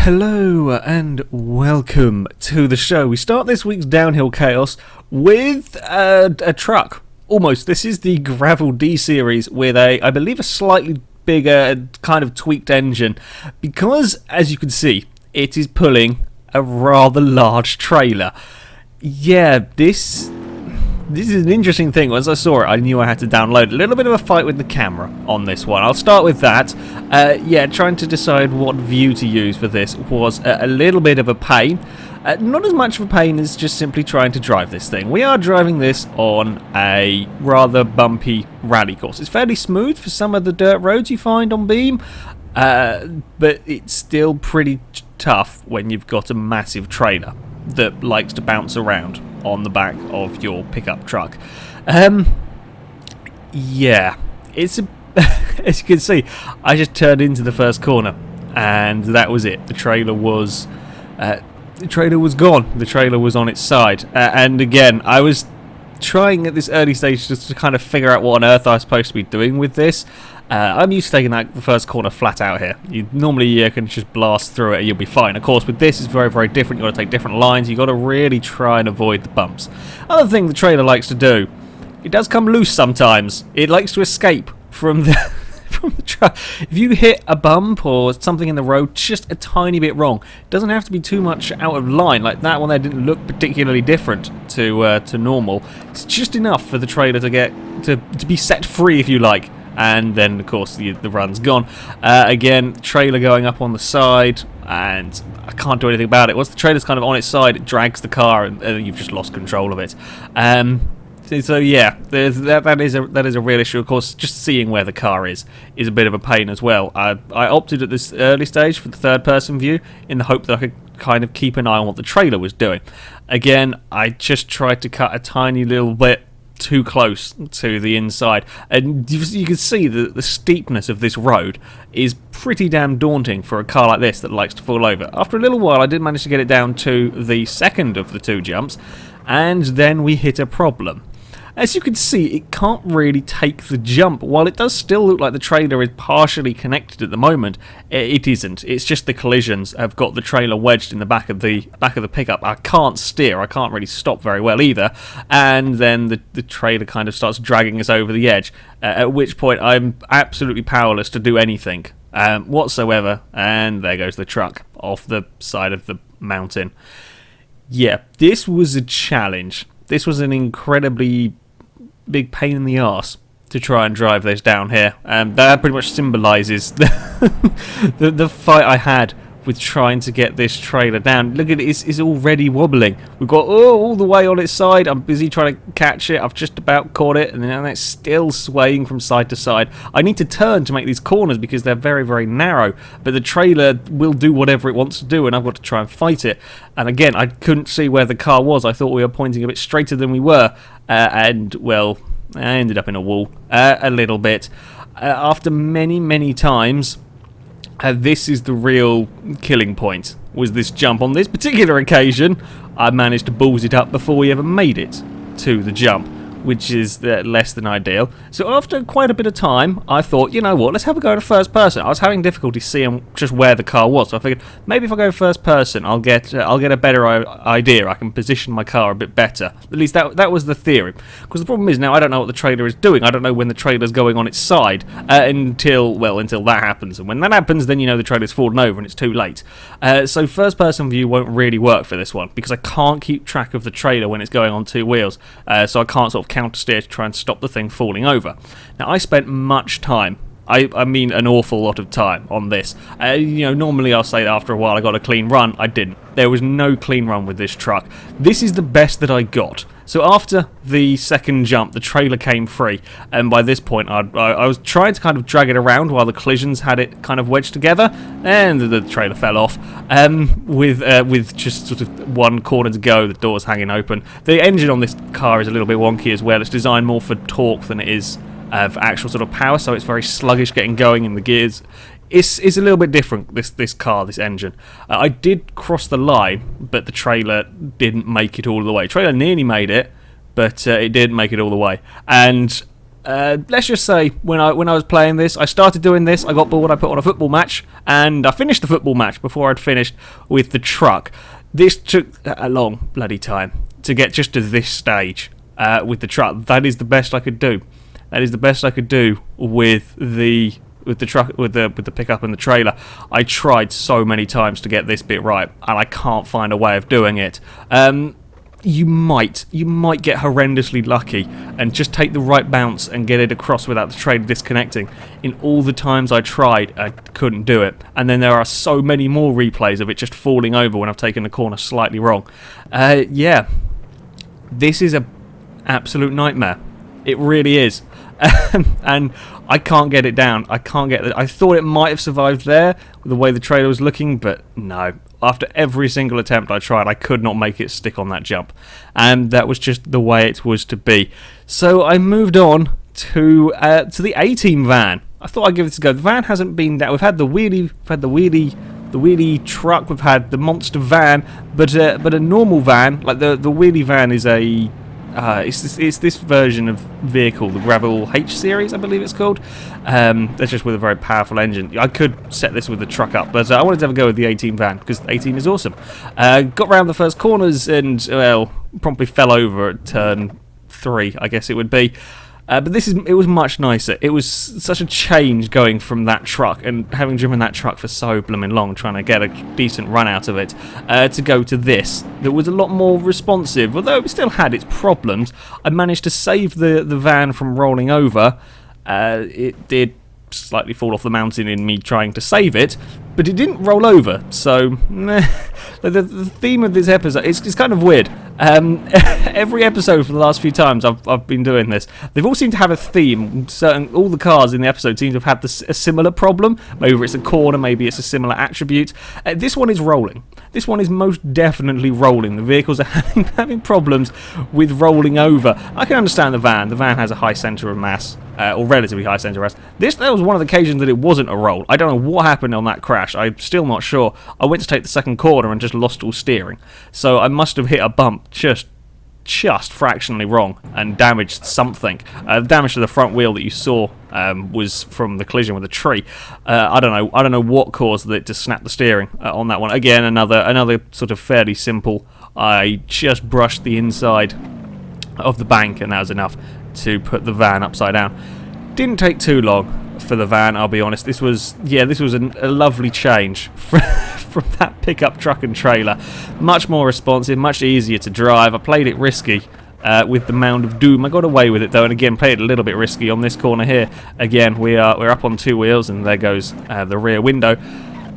Hello and welcome to the show. We start this week's Downhill Chaos with a truck. Almost. This is the Gravel D series with I believe, a slightly bigger kind of tweaked engine because, as you can see, it is pulling a rather large trailer. Yeah, this is an interesting thing. Once I saw it, I knew I had to download. A little bit of a fight with the camera on this one. I'll start with that. Trying to decide what view to use for this was a little bit of a pain. Not as much of a pain as just simply trying to drive this thing. We are driving this on a rather bumpy rally course. It's fairly smooth for some of the dirt roads you find on Beam, but it's still pretty tough when you've got a massive trailer that likes to bounce around on the back of your pickup truck. It's a as you can see, I just turned into the first corner and that was it. The trailer was gone. The trailer was on its side, and again, I was trying at this early stage just to kind of figure out what on earth I was supposed to be doing with this. I'm used to taking the first corner flat out here. You normally can just blast through it and you'll be fine. Of course, with this, it's very, very different. You've got to take different lines. You've got to really try and avoid the bumps. Other thing the trailer likes to do, it does come loose sometimes. It likes to escape from the from the truck. If you hit a bump or something in the road just a tiny bit wrong, it doesn't have to be too much out of line. Like that one there didn't look particularly different to normal. It's just enough for the trailer to get to be set free, if you like. And then, of course, the run's gone. Again, trailer going up on the side, and I can't do anything about it. Once the trailer's kind of on its side, it drags the car, and you've just lost control of it. So yeah, that is a real issue. Of course, just seeing where the car is a bit of a pain as well. I opted at this early stage for the third-person view in the hope that I could kind of keep an eye on what the trailer was doing. Again, I just tried to cut a tiny little bit too close to the inside, and you can see the steepness of this road is pretty damn daunting for a car like this that likes to fall over. After a little while, I did manage to get it down to the second of the two jumps, and then we hit a problem. As you can see, it can't really take the jump. While it does still look like the trailer is partially connected at the moment, it isn't. It's just the collisions have got the trailer wedged in the back of the pickup. I can't steer. I can't really stop very well either. And then the trailer kind of starts dragging us over the edge, at which point I'm absolutely powerless to do anything whatsoever. And there goes the truck off the side of the mountain. Yeah, this was a challenge. This was an incredibly big pain in the arse to try and drive this down here. That pretty much symbolises the fight I had with trying to get this trailer down. Look at it, it's already wobbling. We've got all the way on its side. I'm busy trying to catch it. I've just about caught it, and then it's still swaying from side to side. I need to turn to make these corners because they're very, very narrow, but the trailer will do whatever it wants to do, and I've got to try and fight it. And again, I couldn't see where the car was. I thought we were pointing a bit straighter than we were, and, well, I ended up in a wall a little bit. After many, many times, this is the real killing point, was this jump. On this particular occasion, I managed to balls it up before we ever made it to the jump, which is less than ideal. So after quite a bit of time, I thought, you know what, let's have a go to first person. I was having difficulty seeing just where the car was, so I figured maybe if I go first person, I'll get a better idea. I can position my car a bit better. At least that was the theory. Because the problem is now I don't know what the trailer is doing. I don't know when the trailer's going on its side until that happens. And when that happens, then you know the trailer's fallen over and it's too late. So first person view won't really work for this one because I can't keep track of the trailer when it's going on two wheels. So I can't sort of counter steer to try and stop the thing falling over. Now I spent much time, I mean an awful lot of time on this. Normally I'll say that after a while I got a clean run. I didn't. There was no clean run with this truck. This is the best that I got. So after the second jump, the trailer came free, and by this point I was trying to kind of drag it around while the collisions had it kind of wedged together, and the trailer fell off with just sort of one corner to go, the doors hanging open. The engine on this car is a little bit wonky as well. It's designed more for torque than it is for actual sort of power, so it's very sluggish getting going in the gears. It's a little bit different, this engine. I did cross the line, but the trailer didn't make it all the way. Trailer nearly made it, but it didn't make it all the way. And let's just say when I was playing this, I started doing this, I got bored, I put on a football match, and I finished the football match before I'd finished with the truck. This took a long bloody time to get just to this stage with the truck. That is the best I could do. That is the best I could do with the truck, with the pickup and the trailer. I tried so many times to get this bit right, and I can't find a way of doing it. You might get horrendously lucky and just take the right bounce and get it across without the trailer disconnecting. In all the times I tried, I couldn't do it. And then there are so many more replays of it just falling over when I've taken the corner slightly wrong. Yeah, this is a absolute nightmare. It really is. And I can't get it down. I can't get it. I thought it might have survived there with the way the trailer was looking, but no. After every single attempt I tried, I could not make it stick on that jump. And that was just the way it was to be. So I moved on to the ATeam van. I thought I'd give it a go. The van hasn't been that. We've had the wheelie truck, we've had the monster van, but a normal van, like the wheelie van is a it's this version of vehicle, the Gravel H series, I believe it's called. That's just with a very powerful engine. I could set this with the truck up, but I wanted to have a go with the ATeam van because the ATeam is awesome. Got round the first corners and, well, promptly fell over at turn 3, I guess it would be. But it was much nicer. It was such a change going from that truck and having driven that truck for so blooming long, trying to get a decent run out of it, to go to this that was a lot more responsive. Although it still had its problems, I managed to save the van from rolling over. It did slightly fall off the mountain in me trying to save it, but it didn't roll over. So the theme of this episode is kind of weird. Every episode for the last few times I've been doing this, they've all seemed to have a theme. All the cars in the episode seem to have had a similar problem. Maybe it's a corner, maybe it's a similar attribute. This one is rolling. This one is most definitely rolling. The vehicles are having problems with rolling over. I can understand the van. The van has a high centre of mass, or relatively high centre of mass. That was one of the occasions that it wasn't a roll. I don't know what happened on that crash. I'm still not sure. I went to take the second corner and just lost all steering. So I must have hit a bump just fractionally wrong and damaged something. The damage to the front wheel that you saw was from the collision with a tree. I don't know what caused it to snap the steering on that one. Again, another sort of fairly simple. I just brushed the inside of the bank and that was enough to put the van upside down. Didn't take too long for the van, I'll be honest. This was a lovely change from that pickup truck and trailer. Much more responsive, much easier to drive. I played it risky with the Mound of Doom. I got away with it though, and again played it a little bit risky on this corner here. Again, we're up on 2 wheels, and there goes the rear window.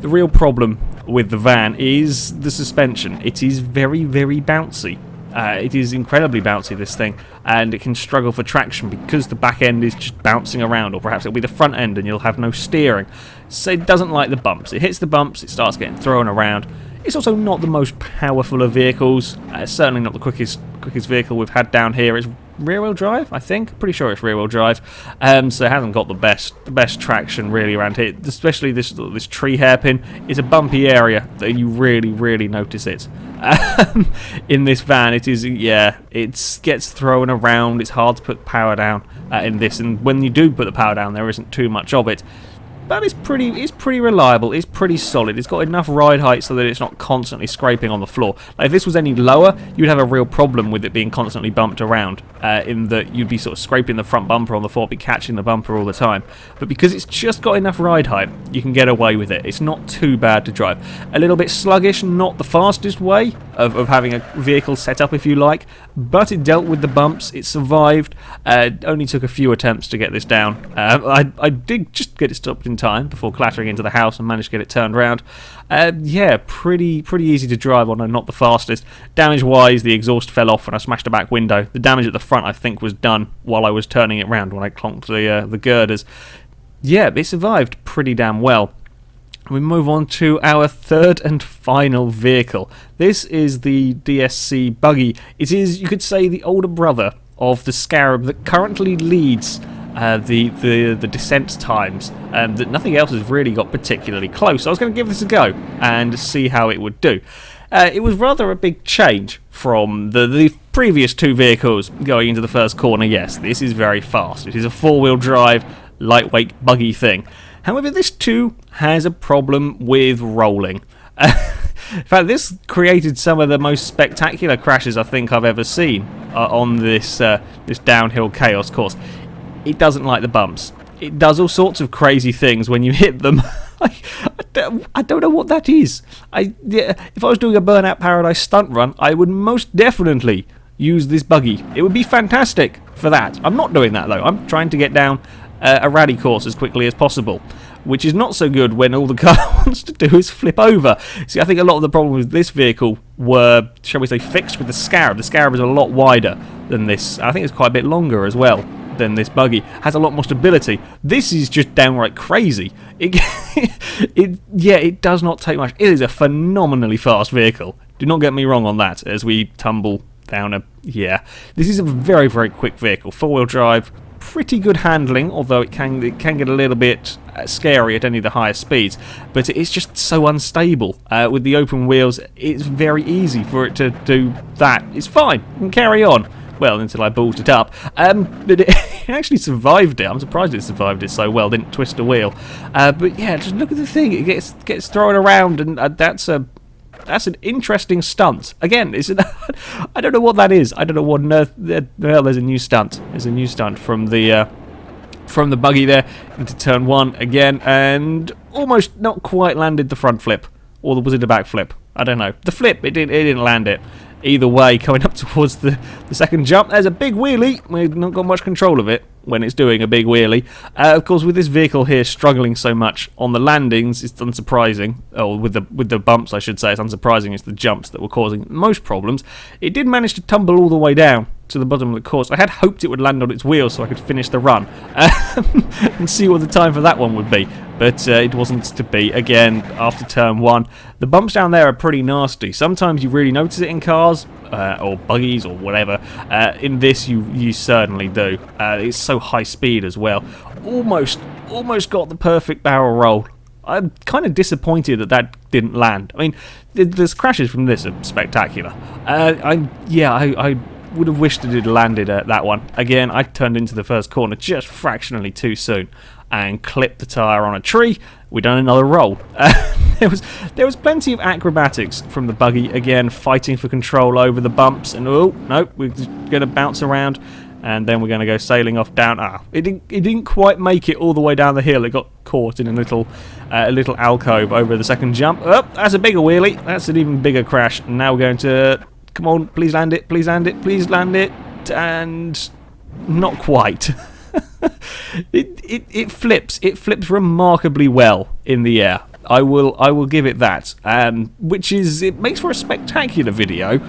The real problem with the van is the suspension. It is very, very bouncy. It is incredibly bouncy, this thing, and it can struggle for traction because the back end is just bouncing around, or perhaps it'll be the front end and you'll have no steering. So it doesn't like the bumps. It hits the bumps, it starts getting thrown around. It's also not the most powerful of vehicles. Certainly not the quickest vehicle we've had down here. It's rear-wheel drive, I think. Pretty sure it's rear-wheel drive. So it hasn't got the best traction really around here. Especially this tree hairpin is a bumpy area that you really, really notice it. In this van, it gets thrown around. It's hard to put power down in this, and when you do put the power down, there isn't too much of it. But it's pretty reliable. It's pretty solid. It's got enough ride height so that it's not constantly scraping on the floor. Like if this was any lower, you'd have a real problem with it being constantly bumped around. In that you'd be sort of scraping the front bumper on the floor, be catching the bumper all the time. But because it's just got enough ride height, you can get away with it. It's not too bad to drive. A little bit sluggish, not the fastest way of having a vehicle set up, if you like. But it dealt with the bumps. It survived. Only took a few attempts to get this down. I did just get it stopped in time before clattering into the house and managed to get it turned around. Yeah, pretty easy to drive on, and not the fastest. Damage wise, the exhaust fell off when I smashed the back window. The damage at the front, I think, was done while I was turning it round when I clonked the girders. Yeah, it survived pretty damn well. We move on to our third and final vehicle. This is the Dsc Buggy. It is, you could say, the older brother of the Scarab that currently leads the descent times, that nothing else has really got particularly close. So I was going to give this a go and see how it would do. It was rather a big change from the previous two vehicles going into the first corner, yes, this is very fast. It is a four-wheel drive, lightweight, buggy thing. However, this too has a problem with rolling. In fact, this created some of the most spectacular crashes I think I've ever seen on this this downhill chaos course. It doesn't like the bumps. It does all sorts of crazy things when you hit them. I don't know what that is. If I was doing a Burnout Paradise stunt run, I would most definitely use this buggy. It would be fantastic for that. I'm not doing that though. I'm trying to get down a rally course as quickly as possible, which is not so good when all the car wants to do is flip over. See, I think a lot of the problems with this vehicle were, shall we say, fixed with the Scarab. The Scarab is a lot wider than this. I think it's quite a bit longer as well than this buggy. Has a lot more stability. This is just downright crazy. It does not take much. It is a phenomenally fast vehicle. Do not get me wrong on that as we tumble down a... Yeah. This is a very, very quick vehicle. Four-wheel drive. Pretty good handling, although it can get a little bit scary at any of the higher speeds, but it's just so unstable. With the open wheels, it's very easy for it to do that. It's fine, you can carry on. Well, until I ballsed it up. But it actually survived it. I'm surprised it survived it so well, didn't twist a wheel. But yeah, just look at the thing. It gets thrown around, and that's an interesting stunt. Again, I don't know what that is. I don't know what on earth. Well, there's a new stunt. There's a new stunt from the buggy there into turn one again, and almost not quite landed the front flip, or was it a back flip? I don't know. The flip, it didn't land it. Either way, coming up towards the second jump, there's a big wheelie. We've not got much control of it when it's doing a big wheelie. Of course, with this vehicle here struggling so much on the landings, it's unsurprising. Or with the bumps, I should say, it's unsurprising. It's the jumps that were causing most problems. It did manage to tumble all the way down to the bottom of the course. I had hoped it would land on its wheels so I could finish the run and see what the time for that one would be. But it wasn't to be. Again, after turn one, the bumps down there are pretty nasty. Sometimes you really notice it in cars or buggies or whatever. In this, you certainly do. It's so high speed as well. Almost got the perfect barrel roll. I'm kind of disappointed that didn't land. I mean, the crashes from this are spectacular. I would have wished it had landed at that one. Again, I turned into the first corner just fractionally too soon and clipped the tyre on a tree. We done another roll. There was plenty of acrobatics from the buggy, again fighting for control over the bumps, and oh no, we're just going to bounce around, and then we're going to go sailing off down. It didn't quite make it all the way down the hill. It got caught in a little alcove over the second jump. Oh, that's a bigger wheelie. That's an even bigger crash. And now we're going to... Come on, please land it, please land it, please land it. And not quite. It flips remarkably well in the air. I will give it that. It makes for a spectacular video.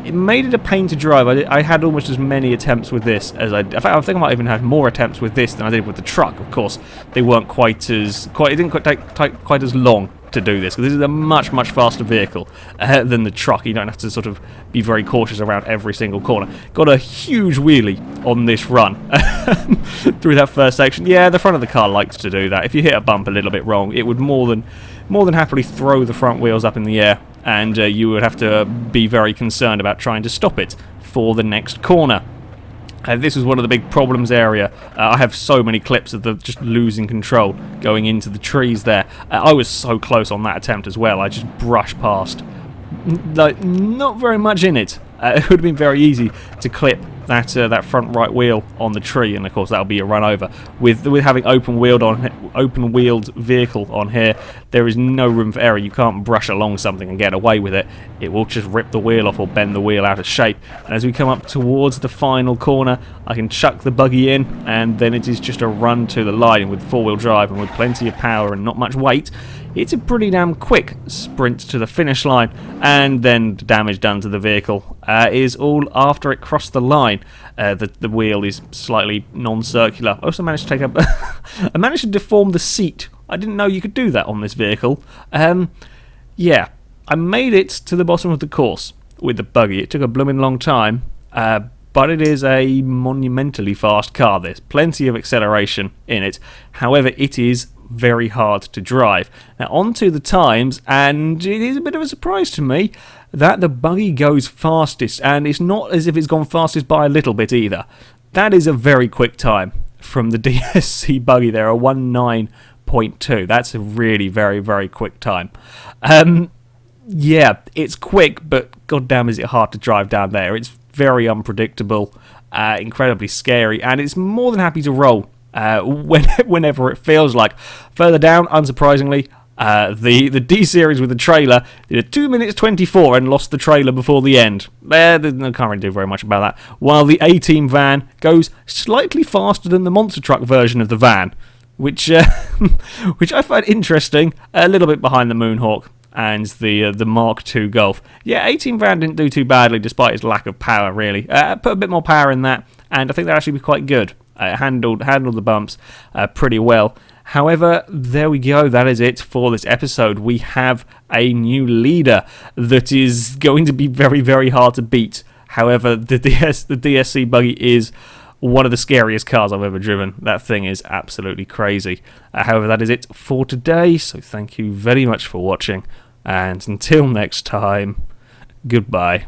It made it a pain to drive. I had almost as many attempts with this as in fact, I think I might even have more attempts with this than I did with the truck. Of course, they weren't it didn't take quite as long to do this, because this is a much faster vehicle than the truck. You don't have to sort of be very cautious around every single corner. Got a huge wheelie on this run through that first section. Yeah, the front of the car likes to do that. If you hit a bump a little bit wrong, it would more than happily throw the front wheels up in the air, and you would have to be very concerned about trying to stop it for the next corner. This was one of the big problems area. I have so many clips of just losing control going into the trees there. I was so close on that attempt as well. I just brushed past. Like, not very much in it. It would have been very easy to clip that front right wheel on the tree, and of course that'll be a run over. With having open wheeled vehicle on here, there is no room for error. You can't brush along something and get away with it. It will just rip the wheel off or bend the wheel out of shape. And as we come up towards the final corner, I can chuck the buggy in, and then it is just a run to the line. With four-wheel drive and with plenty of power and not much weight, it's a pretty damn quick sprint to the finish line, and then the damage done to the vehicle is all after it crossed the line. The wheel is slightly non-circular. I also managed to take up... I managed to deform the seat. I didn't know you could do that on this vehicle. Yeah, I made it to the bottom of the course with the buggy. It took a blooming long time, but it is a monumentally fast car. There's plenty of acceleration in it. However, it is very hard to drive. Now, on to the times, and it is a bit of a surprise to me. that the Buggy goes fastest, and it's not as if it's gone fastest by a little bit either. That is a very quick time from the Dsc Buggy there, a 1:9.2. That's a really very, very quick time. Yeah, it's quick, but goddamn is it hard to drive down there. It's very unpredictable, incredibly scary, and it's more than happy to roll whenever it feels like. Further down, unsurprisingly, the D series with the trailer did a 2 minutes 24 and lost the trailer before the end. I can't really do very much about that. While the ATeam van goes slightly faster than the monster truck version of the van, which I find interesting. A little bit behind the Moonhawk and the Mark II Golf. Yeah, ATeam van didn't do too badly despite its lack of power, really. Put a bit more power in that, and I think that actually be quite good. Handled the bumps pretty well. However, there we go. That is it for this episode. We have a new leader that is going to be very, very hard to beat. However, the Dsc Buggy is one of the scariest cars I've ever driven. That thing is absolutely crazy. However, that is it for today. So thank you very much for watching. And until next time, goodbye.